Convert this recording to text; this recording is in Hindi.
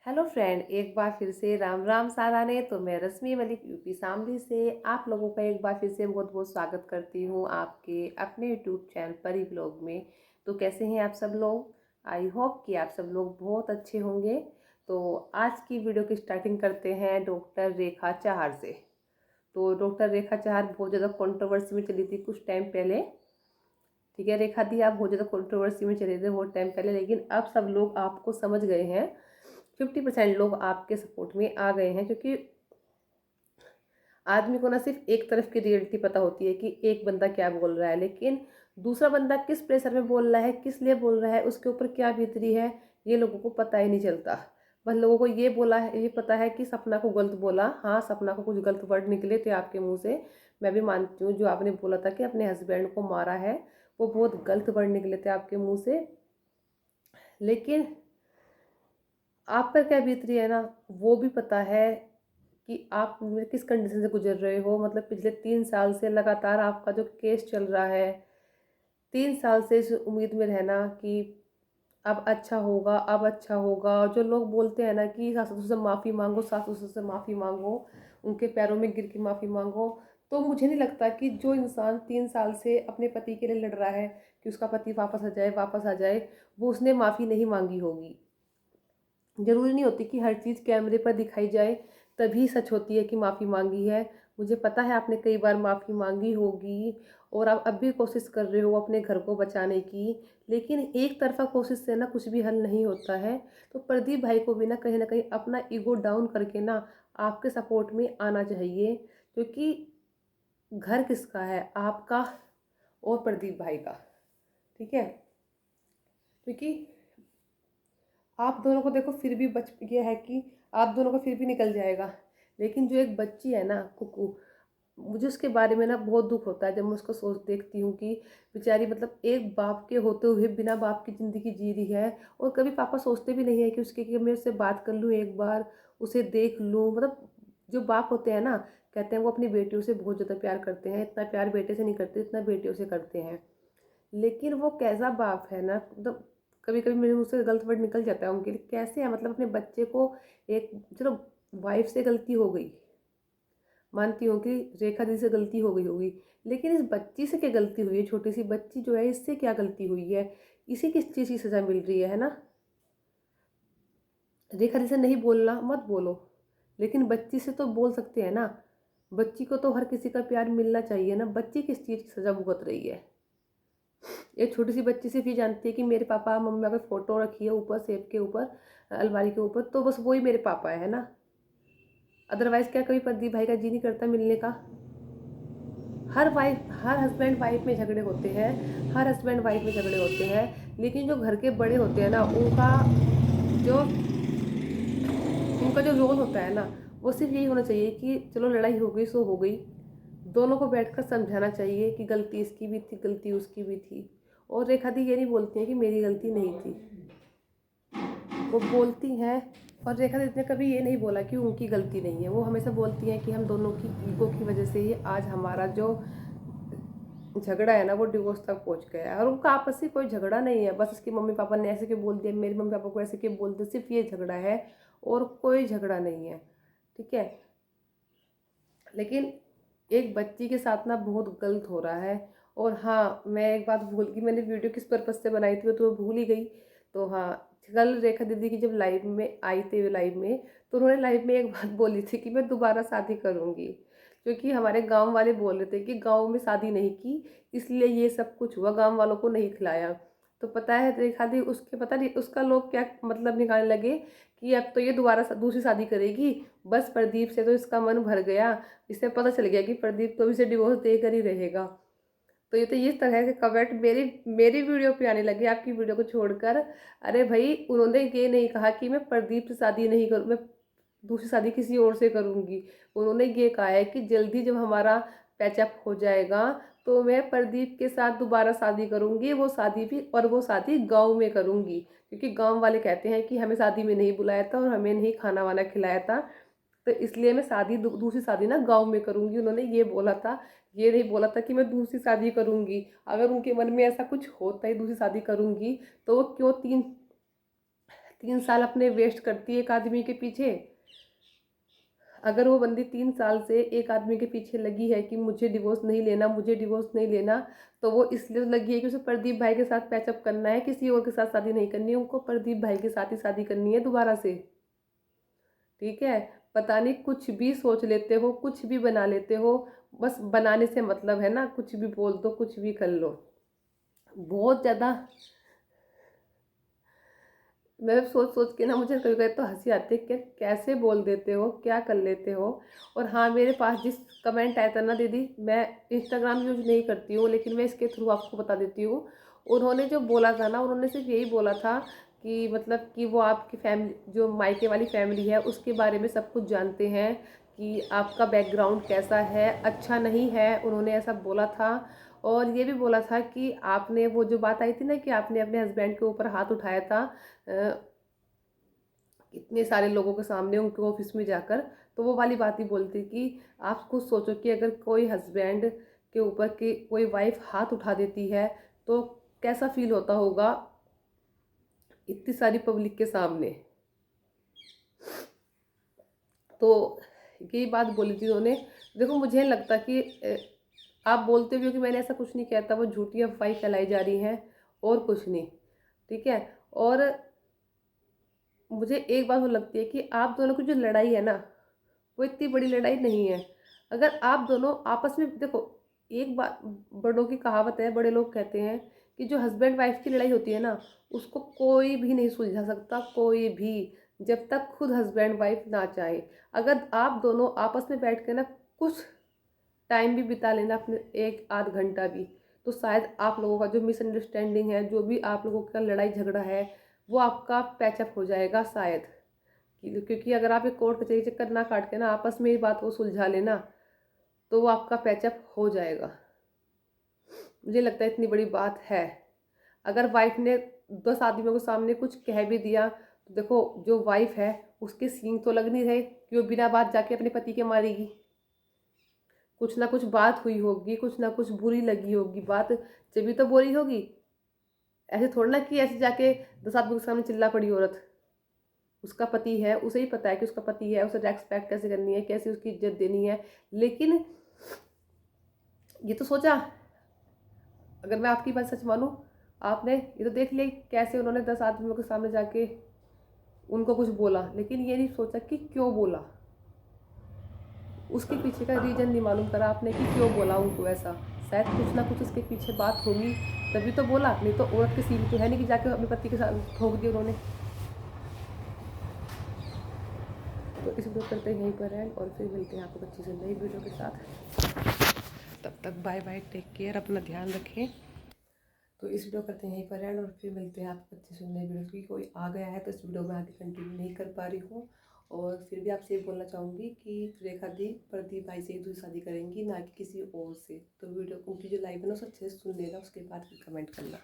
हेलो फ्रेंड, एक बार फिर से राम राम सारा ने। तो मैं रश्मि मलिक यूपी शामली से आप लोगों का एक बार फिर से बहुत बहुत स्वागत करती हूँ आपके अपने यूट्यूब चैनल परी ब्लॉग में। तो कैसे हैं आप सब लोग? आई होप कि आप सब लोग बहुत अच्छे होंगे। तो आज की वीडियो की स्टार्टिंग करते हैं डॉक्टर रेखा चाहर से। तो डॉक्टर रेखा चाहर बहुत ज़्यादा कंट्रोवर्सी में चली थी कुछ टाइम पहले। ठीक है रेखा दी, आप बहुत ज़्यादा कंट्रोवर्सी में चले थे बहुत टाइम पहले, लेकिन अब सब लोग आपको समझ गए हैं। 50% लोग आपके सपोर्ट में आ गए हैं, क्योंकि आदमी को ना सिर्फ एक तरफ की रियलिटी पता होती है कि एक बंदा क्या बोल रहा है, लेकिन दूसरा बंदा किस प्रेशर में बोल रहा है, किस लिए बोल रहा है, उसके ऊपर क्या बीत रही है, ये लोगों को पता ही नहीं चलता। बस लोगों को ये बोला है, ये पता है कि सपना को गलत बोला। हाँ, सपना को कुछ गलत वर्ड निकले थे आपके मुंह से, मैं भी मानती हूँ। जो आपने बोला था कि अपने हस्बैंड को मारा है, वो बहुत गलत वर्ड निकले थे आपके मुंह से। लेकिन आप पर क्या बीत रही है ना, वो भी पता है कि आप किस कंडीशन से गुजर रहे हो। मतलब पिछले 3 साल से लगातार आपका जो केस चल रहा है, 3 साल से इस उम्मीद में रहना कि अब अच्छा होगा, अब अच्छा होगा। और जो लोग बोलते हैं ना कि सास ससुर से माफ़ी मांगो, सास ससुर से माफ़ी मांगो, उनके पैरों में गिर के माफ़ी मांगो। तो मुझे नहीं लगता कि जो इंसान 3 साल से अपने पति के लिए लड़ रहा है कि उसका पति वापस आ जाए, वापस आ जाए, वो उसने माफ़ी नहीं मांगी होगी। ज़रूरी नहीं होती कि हर चीज़ कैमरे पर दिखाई जाए तभी सच होती है कि माफ़ी मांगी है। मुझे पता है आपने कई बार माफ़ी मांगी होगी और आप अब भी कोशिश कर रहे हो अपने घर को बचाने की, लेकिन एक तरफा कोशिश से ना कुछ भी हल नहीं होता है। तो प्रदीप भाई को भी ना कहीं अपना ईगो डाउन करके ना आपके सपोर्ट में आना चाहिए, क्योंकि घर किसका है? आपका और प्रदीप भाई का। ठीक है, क्योंकि आप दोनों को देखो फिर भी बच गया है कि आप दोनों का फिर भी निकल जाएगा। लेकिन जो एक बच्ची है ना कुकू, मुझे उसके बारे में ना बहुत दुख होता है जब मैं उसको सोच देखती हूँ कि बेचारी मतलब एक बाप के होते हुए बिना बाप की ज़िंदगी जी रही है। और कभी पापा सोचते भी नहीं है कि उसके कि मैं उससे बात कर लूँ एक बार, उसे देख लूँ। मतलब जो बाप होते हैं ना, कहते हैं वो अपनी बेटियों से बहुत ज़्यादा प्यार करते हैं। इतना प्यार बेटे से नहीं करते इतना बेटियों से करते हैं। लेकिन वो कैसा बाप है ना, मतलब कभी कभी मेरे मुँह से गलत वर्ड निकल जाता है उनके लिए। कैसे है मतलब अपने बच्चे को एक, चलो वाइफ से गलती हो गई, मानती हूँ कि रेखा दी से गलती हो गई होगी, लेकिन इस बच्ची से क्या गलती हुई है? छोटी सी बच्ची जो है, इससे क्या गलती हुई है? इसे किस चीज़ की सज़ा मिल रही है ना? रेखा दी से नहीं बोलना मत बोलो, लेकिन बच्ची से तो बोल सकते हैं ना। बच्ची को तो हर किसी का प्यार मिलना चाहिए ना। बच्ची किस चीज़ की सज़ा भुगत रही है? एक छोटी सी बच्ची सिर्फ ये जानती है कि मेरे पापा मम्मा की फ़ोटो रखी है ऊपर सेब के ऊपर, अलमारी के ऊपर, तो बस वही मेरे पापा है ना। अदरवाइज़ क्या कभी प्रदीप भाई का जी नहीं करता मिलने का? हर हस्बैंड वाइफ में झगड़े होते हैं, हर हस्बैंड वाइफ में झगड़े होते हैं, लेकिन जो घर के बड़े होते हैं ना, जो उनका जो रोल होता है ना, वो सिर्फ यही होना चाहिए कि चलो लड़ाई हो गई सो हो गई। दोनों को बैठकर समझाना चाहिए कि गलती इसकी भी थी, गलती उसकी भी थी। और रेखा दी ये नहीं बोलती हैं कि मेरी गलती नहीं थी, वो बोलती हैं। और रेखा दीदी ने कभी ये नहीं बोला कि उनकी गलती नहीं है। वो हमेशा बोलती हैं कि हम दोनों की ईगो की वजह से ही आज हमारा जो झगड़ा है ना वो डिवोर्स तक पहुंच गया है। और उनका आपस में कोई झगड़ा नहीं है, बस इसके मम्मी पापा ने ऐसे क्यों बोल दिया, मेरे मम्मी पापा को ऐसे क्यों बोल दिया, सिर्फ ये झगड़ा है और कोई झगड़ा नहीं है। ठीक है, लेकिन एक बच्ची के साथ ना बहुत गलत हो रहा है। और हाँ, मैं एक बात भूल गई, मैंने वीडियो किस पर्पज़ से बनाई थी वो तो भूल ही गई। तो हाँ, कल रेखा दीदी की जब लाइव में आई थी, लाइव में, तो उन्होंने लाइव में एक बात बोली थी कि मैं दोबारा शादी करूँगी, क्योंकि हमारे गांव वाले बोल रहे थे कि गांव में शादी नहीं की इसलिए ये सब कुछ हुआ, गांव वालों को नहीं खिलाया। तो पता है रेखा दी उसके, पता नहीं उसका लोग क्या मतलब निकालने लगे कि अब तो ये दोबारा दूसरी शादी करेगी। बस प्रदीप से तो इसका मन भर गया, इसे पता चल गया कि प्रदीप तो इसे डिवोर्स देकर ही रहेगा। तो ये तो इस तरह के कमेंट मेरी मेरी वीडियो पे आने लगे आपकी वीडियो को छोड़कर। अरे भाई, उन्होंने ये नहीं कहा कि मैं प्रदीप से शादी नहीं करूँ, मैं दूसरी शादी किसी और से करूँगी। उन्होंने ये कहा है कि जल्दी जब हमारा पैचअप हो जाएगा तो मैं प्रदीप के साथ दोबारा शादी करूँगी, वो शादी भी, और वो शादी गाँव में करूँगी, क्योंकि गाँव वाले कहते हैं कि हमें शादी में नहीं बुलाया था और हमें नहीं खाना वाना खिलाया था, तो इसलिए मैं शादी दूसरी शादी ना गांव में करूंगी। उन्होंने ये बोला था, ये नहीं बोला था कि मैं दूसरी शादी करूंगी। अगर उनके मन में ऐसा कुछ होता है दूसरी शादी करूंगी, तो वो क्यों 3 साल अपने वेस्ट करती है एक आदमी के पीछे। अगर वो बंदी 3 साल से एक आदमी के पीछे लगी है कि मुझे डिवोर्स नहीं लेना, मुझे डिवोर्स नहीं लेना, तो वो इसलिए लगी है कि उसे प्रदीप भाई के साथ पैचअप करना है, किसी और के साथ शादी नहीं करनी है, उनको प्रदीप भाई के साथ ही शादी करनी है दोबारा से। ठीक है, पता नहीं कुछ भी सोच लेते हो, कुछ भी बना लेते हो, बस बनाने से मतलब है ना, कुछ भी बोल दो, कुछ भी कर लो। बहुत ज़्यादा मैं सोच सोच के ना मुझे कभी कभी तो हंसी आती है कि कैसे बोल देते हो, क्या कर लेते हो। और हाँ, मेरे पास जिस कमेंट आया था ना दीदी, मैं इंस्टाग्राम यूज नहीं करती हूँ लेकिन मैं इसके थ्रू आपको बता देती हूँ। उन्होंने जो बोला था ना, उन्होंने सिर्फ यही बोला था कि मतलब कि वो आपकी फैमिली, जो मायके वाली फैमिली है, उसके बारे में सब कुछ जानते हैं कि आपका बैकग्राउंड कैसा है, अच्छा नहीं है, उन्होंने ऐसा बोला था। और ये भी बोला था कि आपने वो जो बात आई थी ना कि आपने अपने हस्बैंड के ऊपर हाथ उठाया था इतने सारे लोगों के सामने उनके ऑफिस में जाकर, तो वो वाली बात ही बोलती कि आप खुद सोचो कि अगर कोई हस्बैंड के ऊपर की कोई वाइफ हाथ उठा देती है तो कैसा फील होता होगा इतनी सारी पब्लिक के सामने। तो यही बात बोली थी उन्होंने। देखो, मुझे लगता कि आप बोलते हो कि मैंने ऐसा कुछ नहीं किया था, वो झूठी अफवाही फैलाई जा रही हैं और कुछ नहीं। ठीक है। और मुझे एक बात वो लगती है कि आप दोनों की जो लड़ाई है ना, वो इतनी बड़ी लड़ाई नहीं है। अगर आप दोनों आपस में देखो, एक बात बड़ों की कहावत है, बड़े लोग कहते हैं कि जो हस्बैंड वाइफ की लड़ाई होती है ना, उसको कोई भी नहीं सुलझा सकता, कोई भी, जब तक खुद हस्बैंड वाइफ ना चाहे। अगर आप दोनों आपस में बैठ के ना कुछ टाइम भी बिता लेना, अपने 1 आध घंटा भी, तो शायद आप लोगों का जो मिसअंडरस्टैंडिंग है, जो भी आप लोगों का लड़ाई झगड़ा है, वो आपका पैचअप हो जाएगा शायद। क्योंकि अगर आप एक कोर्ट कचहरी चक्कर ना काट के ना आपस में ही बात को सुलझा लेना, तो वो आपका पैचअप हो जाएगा। मुझे लगता है इतनी बड़ी बात है। अगर वाइफ ने 10 आदमियों के सामने कुछ कह भी दिया, तो देखो जो वाइफ है उसके सींग तो लग नहीं रहे कि वो बिना बात जाके अपने पति के मारेगी। कुछ ना कुछ बात हुई होगी, कुछ ना कुछ बुरी लगी होगी बात, जब भी तो बोली होगी। ऐसे थोड़ा ना कि ऐसे जाके 10 आदमी के सामने चिल्ला पड़ी औरत। उसका पति है, उसे ही पता है कि उसका पति है, उसे रेस्पेक्ट कैसे करनी है, कैसे उसकी इज्जत देनी है। लेकिन ये तो सोचा, अगर मैं आपकी बात सच मानूं, आपने ये तो देख लिया कैसे उन्होंने 10 आदमियों के सामने जाके उनको कुछ बोला, लेकिन ये नहीं सोचा कि क्यों बोला। उसके पीछे का रीजन नहीं मालूम करा आपने कि क्यों बोला उनको ऐसा। शायद कुछ ना कुछ इसके पीछे बात होगी, तभी तो बोला। नहीं तो औरत के सीन तो है नहीं कि जाके अपने पति के साथ ठोक दिया उन्होंने। तो इस वीडियो करते हैं यहीं पर एंड, और फिर मिलते हैं आपको अच्छी से नई वीडियो के साथ। तब तक बाय बाय, टेक केयर, अपना ध्यान रखें। तो इस वीडियो करते हैं यहीं पर एंड, और फिर मिलते हैं आपको अच्छी से नई वीडियो की। कोई आ गया है तो इस वीडियो में आगे कंटिन्यू नहीं कर पा रही हूँ। और फिर भी आपसे ये बोलना चाहूँगी कि रेखा दी प्रदीप भाई से ही दूसरी शादी करेंगी, ना कि किसी और से। तो वीडियो उनकी जो लाइव है ना, उसे अच्छे से सुन लेना, उसके बाद फिर कमेंट करना।